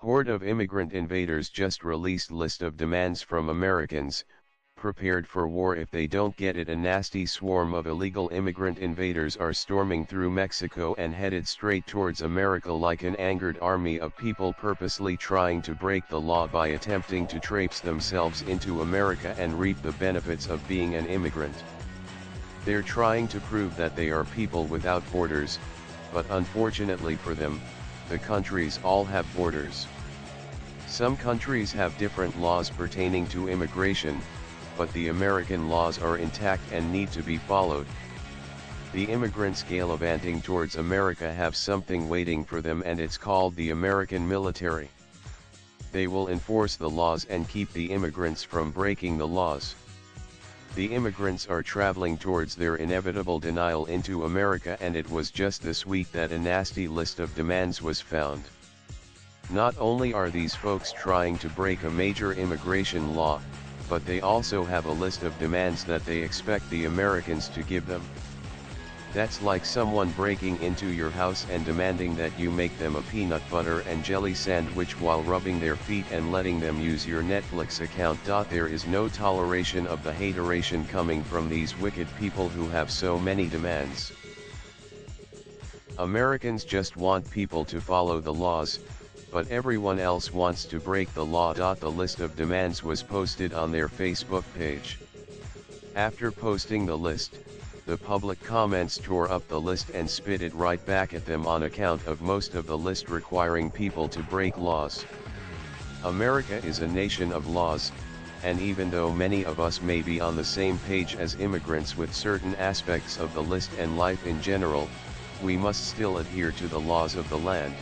Hoard of Immigrant Invaders just released list of demands from Americans, prepared for war if they don't get it. A nasty swarm of illegal immigrant invaders are storming through Mexico and headed straight towards America like an angered army of people purposely trying to break the law by attempting to traipse themselves into America and reap the benefits of being an immigrant. They're trying to prove that they are people without borders, but unfortunately for them, the countries all have borders. Some countries have different laws pertaining to immigration, but the American laws are intact and need to be followed. The immigrants galavanting towards America have something waiting for them, and it's called the American military. They will enforce the laws and keep the immigrants from breaking the laws. The immigrants are traveling towards their inevitable denial into America, and it was just this week that a nasty list of demands was found. Not only are these folks trying to break a major immigration law, but they also have a list of demands that they expect the Americans to give them. That's like someone breaking into your house and demanding that you make them a peanut butter and jelly sandwich while rubbing their feet and letting them use your Netflix account. There is no toleration of the hateration coming from these wicked people who have so many demands. Americans just want people to follow the laws, but everyone else wants to break the law. The list of demands was posted on their Facebook page. After posting the list, the public comments tore up the list and spit it right back at them on account of most of the list requiring people to break laws. America is a nation of laws, and even though many of us may be on the same page as immigrants with certain aspects of the list and life in general, we must still adhere to the laws of the land.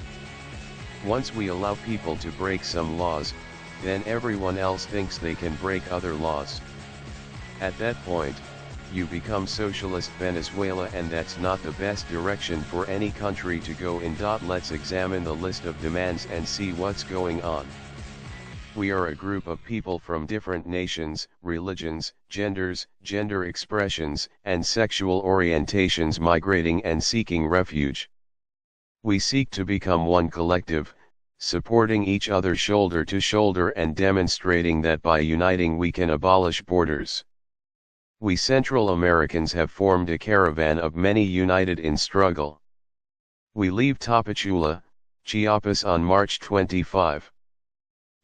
Once we allow people to break some laws, then everyone else thinks they can break other laws. At that point, you become socialist Venezuela, and that's not the best direction for any country to go in. Let's examine the list of demands and see what's going on. We are a group of people from different nations, religions, genders, gender expressions, and sexual orientations migrating and seeking refuge. We seek to become one collective, supporting each other shoulder to shoulder and demonstrating that by uniting we can abolish borders. We Central Americans have formed a caravan of many united in struggle. We leave Tapachula, Chiapas on March 25.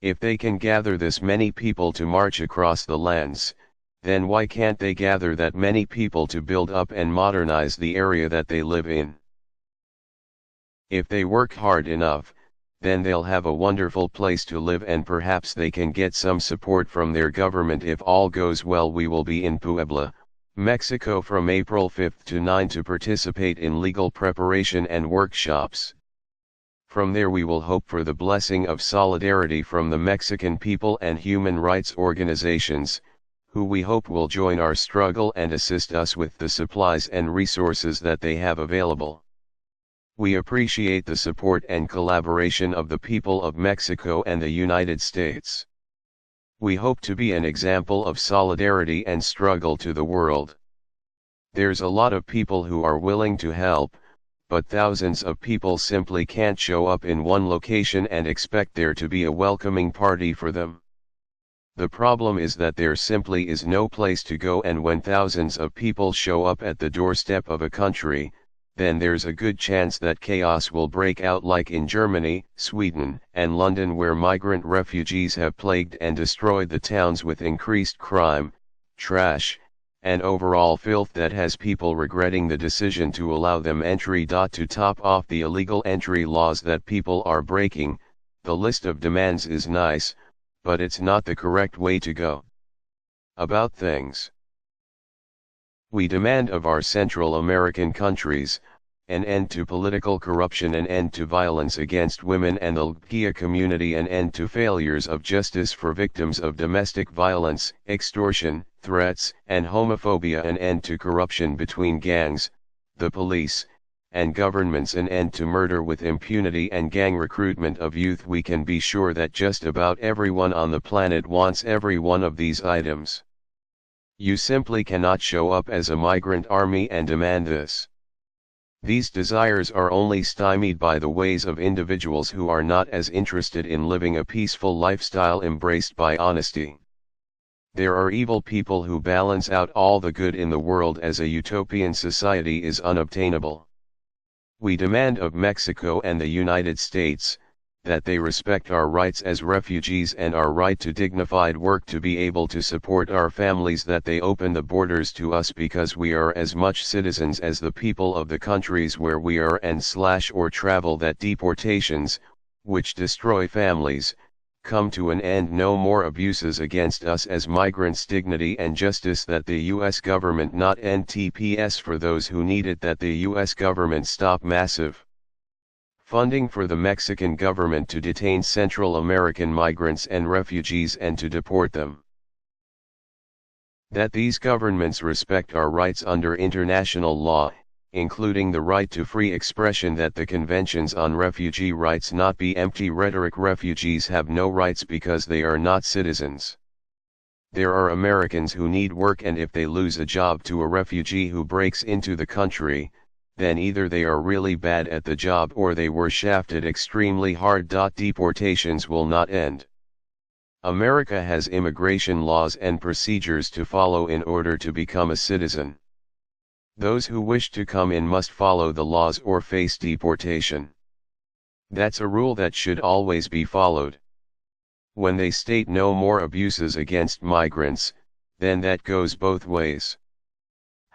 If they can gather this many people to march across the lands, then why can't they gather that many people to build up and modernize the area that they live in? If they work hard enough, then they'll have a wonderful place to live, and perhaps they can get some support from their government. If all goes well, we will be in Puebla, Mexico from April 5 to 9 to participate in legal preparation and workshops. From there we will hope for the blessing of solidarity from the Mexican people and human rights organizations, who we hope will join our struggle and assist us with the supplies and resources that they have available. We appreciate the support and collaboration of the people of Mexico and the United States. We hope to be an example of solidarity and struggle to the world. There's a lot of people who are willing to help, but thousands of people simply can't show up in one location and expect there to be a welcoming party for them. The problem is that there simply is no place to go, and when thousands of people show up at the doorstep of a country, then there's a good chance that chaos will break out, like in Germany, Sweden, and London, where migrant refugees have plagued and destroyed the towns with increased crime, trash, and overall filth that has people regretting the decision to allow them entry. To top off the illegal entry laws that people are breaking, the list of demands is nice, but it's not the correct way to go about things. We demand of our Central American countries, an end to political corruption, an end to violence against women and the LGBTQ community, an end to failures of justice for victims of domestic violence, extortion, threats, and homophobia, an end to corruption between gangs, the police, and governments, an end to murder with impunity and gang recruitment of youth. We can be sure that just about everyone on the planet wants every one of these items. You simply cannot show up as a migrant army and demand this. These desires are only stymied by the ways of individuals who are not as interested in living a peaceful lifestyle embraced by honesty. There are evil people who balance out all the good in the world as a utopian society is unobtainable. We demand of Mexico and the United States, that they respect our rights as refugees and our right to dignified work to be able to support our families, that they open the borders to us because we are as much citizens as the people of the countries where we are or travel, that deportations, which destroy families, come to an end, no more abuses against us as migrants, dignity and justice, that the U.S. government not end TPS for those who need it, that the U.S. government stop massive funding for the Mexican government to detain Central American migrants and refugees and to deport them. That these governments respect our rights under international law, including the right to free expression, that the conventions on refugee rights not be empty rhetoric. Refugees have no rights because they are not citizens. There are Americans who need work, and if they lose a job to a refugee who breaks into the country, then either they are really bad at the job or they were shafted extremely hard. Deportations will not end. America has immigration laws and procedures to follow in order to become a citizen. Those who wish to come in must follow the laws or face deportation. That's a rule that should always be followed. When they state no more abuses against migrants, then that goes both ways.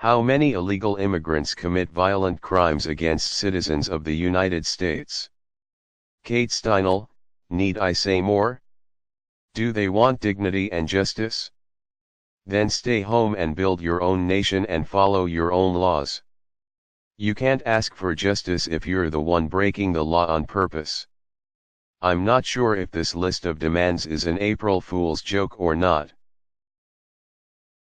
How many illegal immigrants commit violent crimes against citizens of the United States? Kate Steinle, need I say more? Do they want dignity and justice? Then stay home and build your own nation and follow your own laws. You can't ask for justice if you're the one breaking the law on purpose. I'm not sure if this list of demands is an April Fool's joke or not.